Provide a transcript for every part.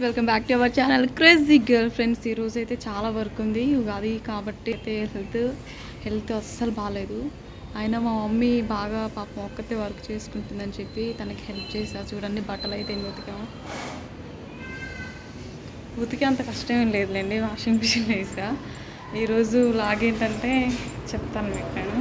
Welcome back to our channel crazy girl friends. ఈరోజు అయితే చాలా వర్క్ ఉంది ఉగాది కాబట్టి అయితే హెల్త్ అస్సలు బాగాలేదు. అయినా మా మమ్మీ బాగా పాపం ఒక్కతే వర్క్ చేసుకుంటుందని చెప్పి తనకి హెల్ప్ చేసా. చూడండి బట్టలు అయితే ఉతికి అంత కష్టమేం లేదులేండి, వాషింగ్ మిషన్ వేసా. ఈరోజు లాగేంటంటే చెప్తాను మీకు నేను.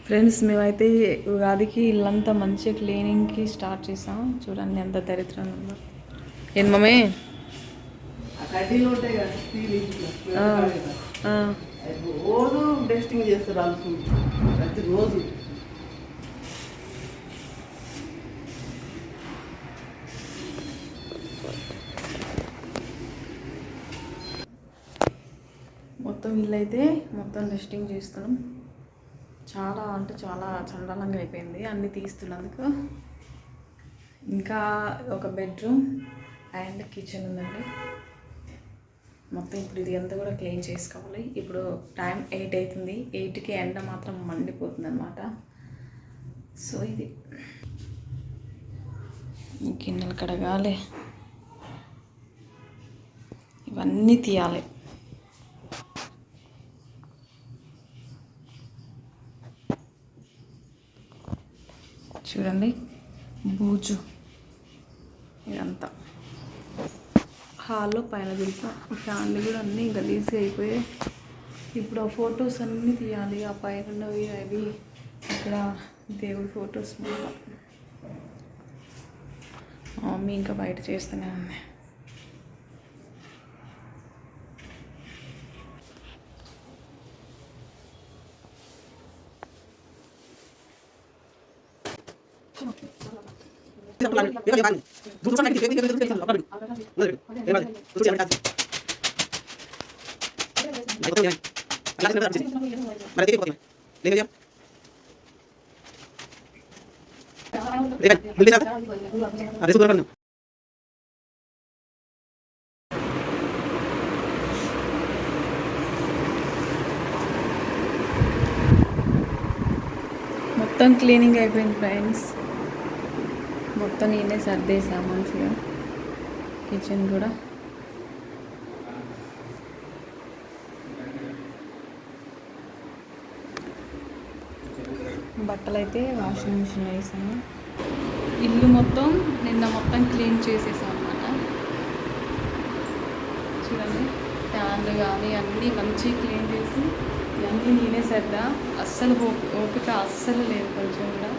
ఫ్రెండ్స్, మేమైతే ఉగాదికి ఇల్లంతా మంచిగా క్లీనింగ్కి స్టార్ట్ చేసాం. చూడండి ఎంత దరిద్రం ఉందో. ఏం మమ్మీ? రోజు డస్టింగ్ చేస్తారు ప్రతిరోజు. మొత్తం ఇల్లు అయితే మొత్తం డస్టింగ్ చేస్తున్నాం. చాలా అంటే చాలా చండాలంగా అయిపోయింది అన్నీ తీస్తున్నందుకు. ఇంకా ఒక బెడ్రూమ్ అండ్ కిచెన్ ఉందండి. మొత్తం ఇప్పుడు ఇది అంతా కూడా క్లీన్ చేసుకోవాలి. ఇప్పుడు టైం 8 అవుతుంది. 8కి ఎండ మాత్రం మండిపోతుంది అన్నమాట. సో ఇది గిన్నెలు కడగాలి, ఇవన్నీ తీయాలి. చూడండి బూజు ఇదంతా. హాల్లో పైన దిగుతాం. ఫ్యాన్లు కూడా అన్నీ గలీజ్గా అయిపోయాయి. ఇప్పుడు ఆ ఫొటోస్ అన్నీ తీయాలి. ఆ పైన ఉన్నవి అవి ఇక్కడ దేవుడి ఫొటోస్ మొత్తం. మమ్మీ ఇంకా బయట చేస్తూనే ఉంది. మొత్తం క్లీనింగ్ అయిపోయింది ఫ్రెండ్స్. మొత్తం నేనే సర్దేసా మంచిగా. కిచెన్ కూడా బట్టలు అయితే వాషింగ్ మిషన్ వేసాను. ఇల్లు మొత్తం నిన్న మొత్తం క్లీన్ చేసేసాను అన్నమాట. చూడండి ఫ్యాన్లు కానీ అన్నీ మంచిగా క్లీన్ చేసి ఇవన్నీ నేనే సర్దా. అస్సలు ఓపిక అస్సలు లేదు కొంచెం కూడా.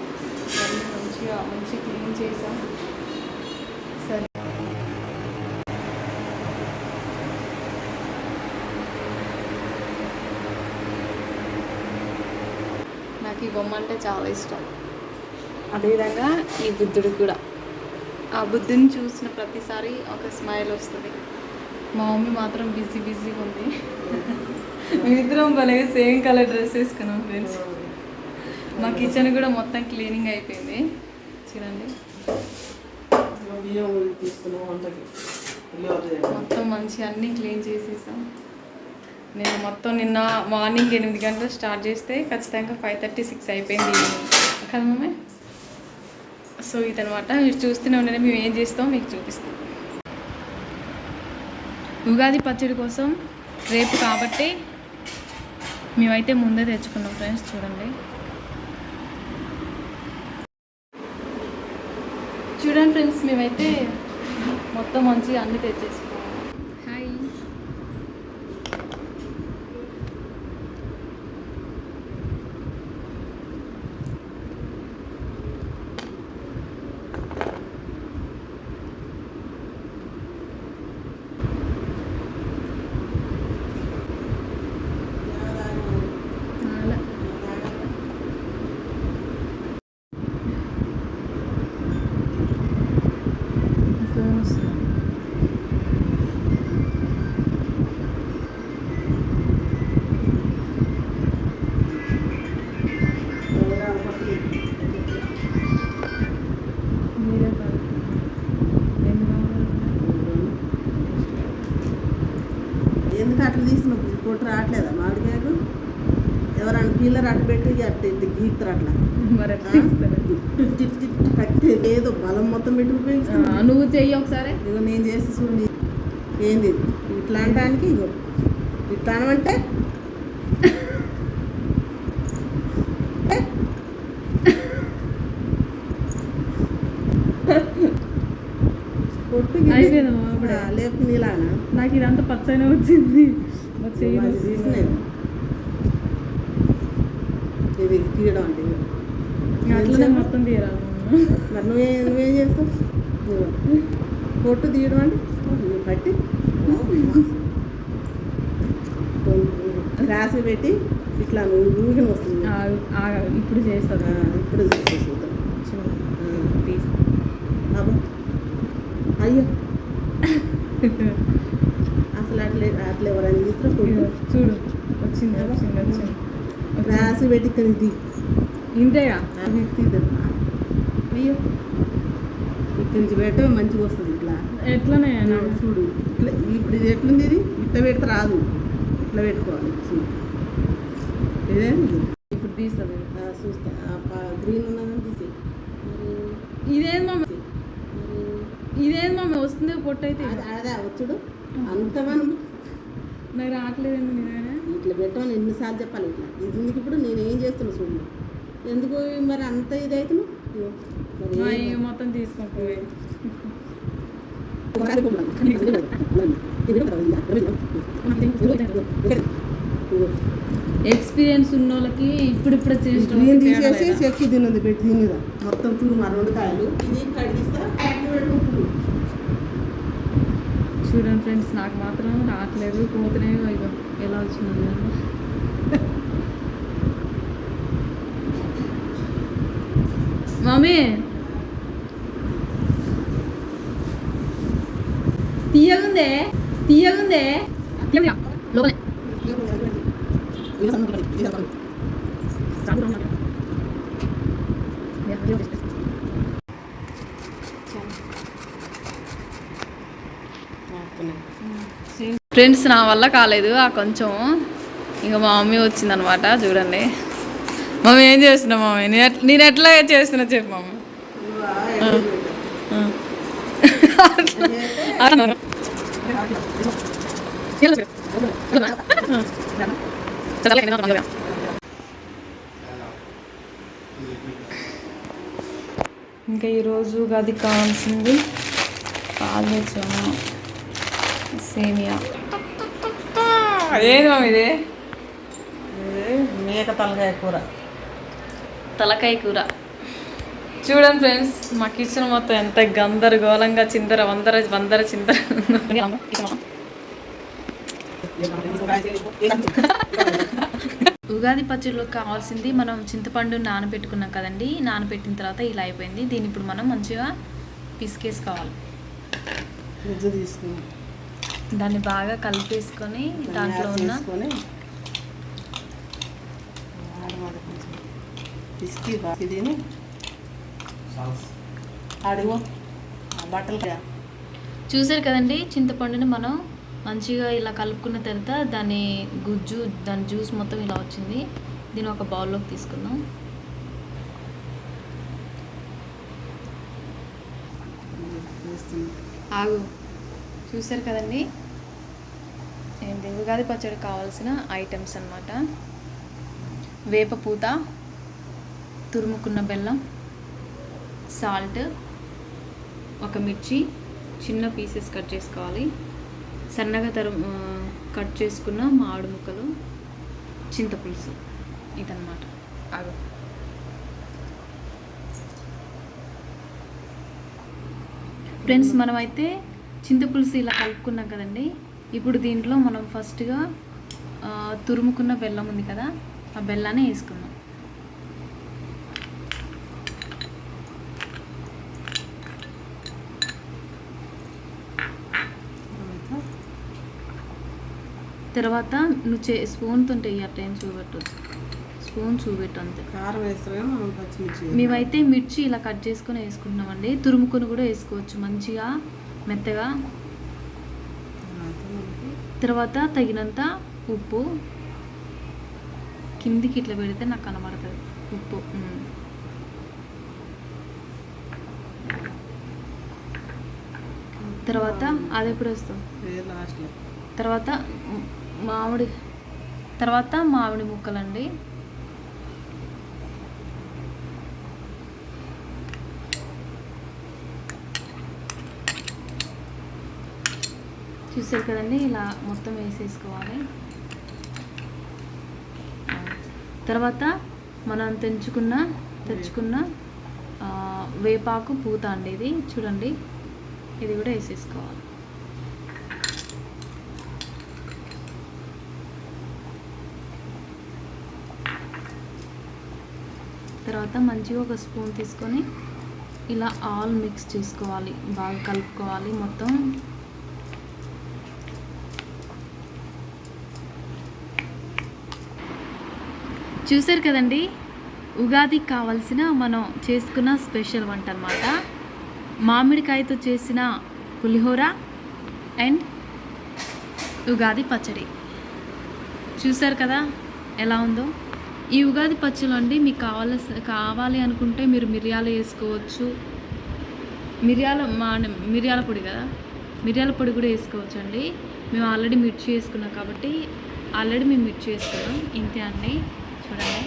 అన్నీ మంచిగా క్లీన్ చేసాం. సరే నాకు ఈ బొమ్మ అంటే చాలా ఇష్టం. అదేవిధంగా ఈ బుద్ధుడు కూడా. ఆ బుద్ధుని చూసిన ప్రతిసారి ఒక స్మైల్ వస్తుంది. మా మమ్మీ మాత్రం బిజీగా ఉంది. మేమిద్దరం భలే సేమ్ కలర్ డ్రెస్ వేసుకున్నాం ఫ్రెండ్స్. మా కిచెన్ కూడా మొత్తం క్లీనింగ్ అయిపోయింది. చూడండి మొత్తం మంచిగా అన్నీ క్లీన్ చేసేసాం. నేను మొత్తం నిన్న మార్నింగ్ 8 గంటలు స్టార్ట్ చేస్తే ఖచ్చితంగా 5:30, 6 అయిపోయింది కదా మమ్మీ. సో ఇదనమాట. మీరు చూస్తూనే ఉండండి మేము ఏం చేస్తాం మీకు చూపిస్తాం. ఉగాది పచ్చడి కోసం రేపు కాబట్టి మేమైతే ముందే తెచ్చుకున్నాం ఫ్రెండ్స్. చూడండి ఫ్రెండ్స్, మేమైతే మొత్తం మంచిగా అన్నీ తెచ్చేసుకున్నాం. హాయ్. అట్లా తీసినప్పుడు పొట్టు రావట్లేదా మామిడికాయకు ఎవరైనా పీలర్ అట్టు పెట్టి అట్టు ఇట్టు గీస్తారు అట్లా మరి ఎట్లా తీస్తారు? కట్టి ఏదో బలం మొత్తం పెట్టి ఉపయోగిస్తాను నువ్వు చెయ్యి ఒకసారి. ఇగో నేను చేసి చూడండి ఏంది ఇది? ఇట్లా అనడానికి ఇగో ఇట్లా అనమంటే పొట్టు అయిపోయిందమ్మా ఇప్పుడే. లేపు నీలానా నాకు ఇదంతా పచ్చనే వచ్చింది. మా చెయ్యి అది నొస్తుంది. తీసినాయి. ఇది తీయడం అంటే ఇగో. అట్లనే మొత్తం తీరాలి. మరి నువ్వేం చేస్తావు ఇగో. పొట్టు తీయడం అంటే ఇగో పట్టి గ్లాసు పెట్టి ఇట్లా ఊగిన వస్తుంది ఇప్పుడు చేస్తుంది. ఇప్పుడు చూద్దాం తీసి అబ్బా అయ్యో అసలు అట్లా ఎవరైనా తీసుకురా పొట్టు చూడు వచ్చింది వచ్చింది వచ్చింది. గ్లాసు పెట్టి ఇక్కడ ఇది ఇంతేగా. తీద్దాం అయ్యో ఇక్కడి నుంచి పెట్ట మంచిగా వస్తుంది ఇట్లా ఎట్లనే చూడు ఇట్లా ఇప్పుడు ఇది ఎట్లుంది ఇది ఇట్లా పెడితే రాదు ఇట్లా పెట్టుకోవాలి చూడు ఇదేంటి ఇప్పుడు తీస్తుంది. చూస్తా గ్రీన్ ఉన్నదని తీసి ఇదేం మమ్మీ వస్తుంది పొట్టు అయితే. అదే వచ్చుడు అంత మనం నాకు రావట్లేదండి నిజంగానే. ఇట్లా పెట్టమని ఎన్నిసార్లు చెప్పాలి ఇట్లా ఇది ఎందుకు ఇప్పుడు నేను ఏం చేస్తున్నా చూడు ఎందుకు మరి అంత ఇది అవుతున్నావు మొత్తం తీసుకుంటుంది. ఎక్స్పీరియన్స్ ఉన్న వాళ్ళకి ఇప్పుడిప్పుడు గ్రీన్ తీసేసి చెక్కి తిన్నది పెట్టి తినేదా మొత్తం తూరు మా 2 కాయలు ఇది కడిగిస్తా చూడండి ఫ్రెండ్స్, నాకు మాత్రం రావట్లేదు. పోతేనే ఇక ఎలా వచ్చింది. మమ్మీ తీయగుందే తీయగుందే లోపలే. ఫ్రెండ్స్, నా వల్ల కాలేదు ఆ కొంచెం. ఇంకా మా మమ్మీ వచ్చిందనమాట. చూడండి మమ్మీ ఏం చేస్తున్నా మమ్మీ, నేను ఎట్లా చేస్తున్నా చెప్పు మమ్మీ. ఇంకా ఈరోజు గది కావాల్సింది పాలు తెచ్చాము, సేమియా. అదేంది మమ్మీ ఇది? మేక తలకాయ కూర. తలకాయ కూర. చూడండి ఫ్రెండ్స్, మా కిచెన్ మొత్తం ఎంత గందరగోళంగా చిందర వందర చిందర. ఉగాది పచ్చడిలో కావాల్సింది మనం చింతపండు నానబెట్టుకున్నాం కదండి. నానబెట్టిన తర్వాత ఇలా అయిపోయింది. దీన్ని ఇప్పుడు మనం మంచిగా పిసికేసుకోవాలి. దాన్ని బాగా కలిపేసుకొని దాంట్లో ఉన్న చూసారు కదండి, చింతపండుని మనం మంచిగా ఇలా కలుపుకున్న తర్వాత దాని గుజ్జు, దాని జ్యూస్ మొత్తం ఇలా వచ్చింది. దీన్ని ఒక బౌల్లోకి తీసుకుందాం. ఆగు. చూసారు కదండి, ఏంటి ఉగాది పచ్చడి కావాల్సిన ఐటమ్స్ అన్నమాట. వేప పూత, తురుముకున్న బెల్లం, సాల్ట్, ఒక మిర్చి చిన్న పీసెస్ కట్ చేసుకోవాలి, సన్నగా కట్ చేసుకున్న మామిడి ముక్కలు, చింతపులుసు. ఇదన్నమాట. ఆగు. ఫ్రెండ్స్, మనమైతే చింతపులుసు ఇలా కలుపుకున్నాం కదండి. ఇప్పుడు దీంట్లో మనం ఫస్ట్గా తురుముకున్న బెల్లం ఉంది కదా, ఆ బెల్లాన్ని వేసుకుందాం. తర్వాత నువ్వు స్పూన్తో అట్లా ఏం చూపెట్టు, స్పూన్ చూపెట్టు అంతే. కారం వేస్తామేమో పచ్చిమిర్చి. మేమైతే మిర్చి ఇలా కట్ చేసుకొని వేసుకుంటున్నామండి. తురుముకొని కూడా వేసుకోవచ్చు మంచిగా మెత్తగా. తర్వాత తగినంత ఉప్పు, కిందికి ఇట్లా పెడితే నాకు కనబడుతుంది ఉప్పు. తర్వాత అది ఎప్పుడు వస్తుంది, లాస్ట్లో తర్వాత మామిడి ముక్కలండి. చూసారు కదండి, ఇలా మొత్తం వేసేసుకోవాలి. తర్వాత మనం తెచ్చుకున్న వేపాకు పూత అండి, ఇది చూడండి, ఇది కూడా వేసేసుకోవాలి. తర్వాత మంచిగా ఒక స్పూన్ తీసుకొని ఇలా ఆల్ మిక్స్ చేసుకోవాలి, బాగా కలుపుకోవాలి మొత్తం. చూసారు కదండి, ఉగాదికి కావాల్సిన మనం చేసుకున్న స్పెషల్ వంట అన్నమాట. మామిడికాయతో చేసిన పులిహోర అండ్ ఉగాది పచ్చడి. చూసారు కదా ఎలా ఉందో. ఈ ఉగాది పచ్చడి అండి మీకు కావాలి అనుకుంటే మీరు మిరియాలు వేసుకోవచ్చు. మిరియాల పొడి కదా, మిరియాల పొడి కూడా వేసుకోవచ్చు అండి. మేము ఆల్రెడీ మిర్చి వేసుకున్నాం కాబట్టి మేము మిర్చి వేసుకున్నాం. ఇంతే అండి, చూడండి.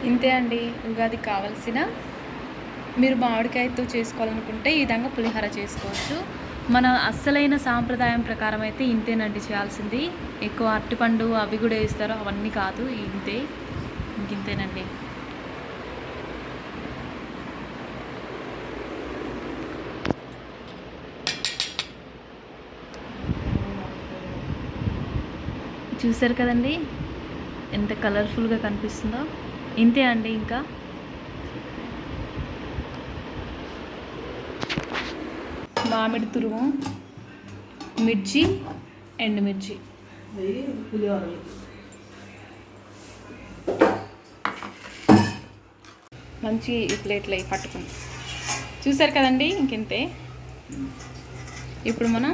ఇంతే అండి ఉగాది కావాల్సిన. మీరు మామిడికాయతో చేసుకోవాలనుకుంటే ఈ విధంగా పులిహోర చేసుకోవచ్చు. మన అస్సలైన సాంప్రదాయం ప్రకారం అయితే ఇంతేనండి చేయాల్సింది. ఎక్కువ అరటిపండు అవి కూడా వేస్తారు, అవన్నీ కాదు, ఇంతేనండి. చూసారు కదండి ఎంత కలర్ఫుల్గా కనిపిస్తుందో. ఇంతే అండి. ఇంకా మామిడి తురుము, మిర్చి, ఎండుమిర్చి, మంచి ప్లేట్లో పట్టుకుని. చూసారు కదండి, ఇంకెంతే. ఇప్పుడు మనం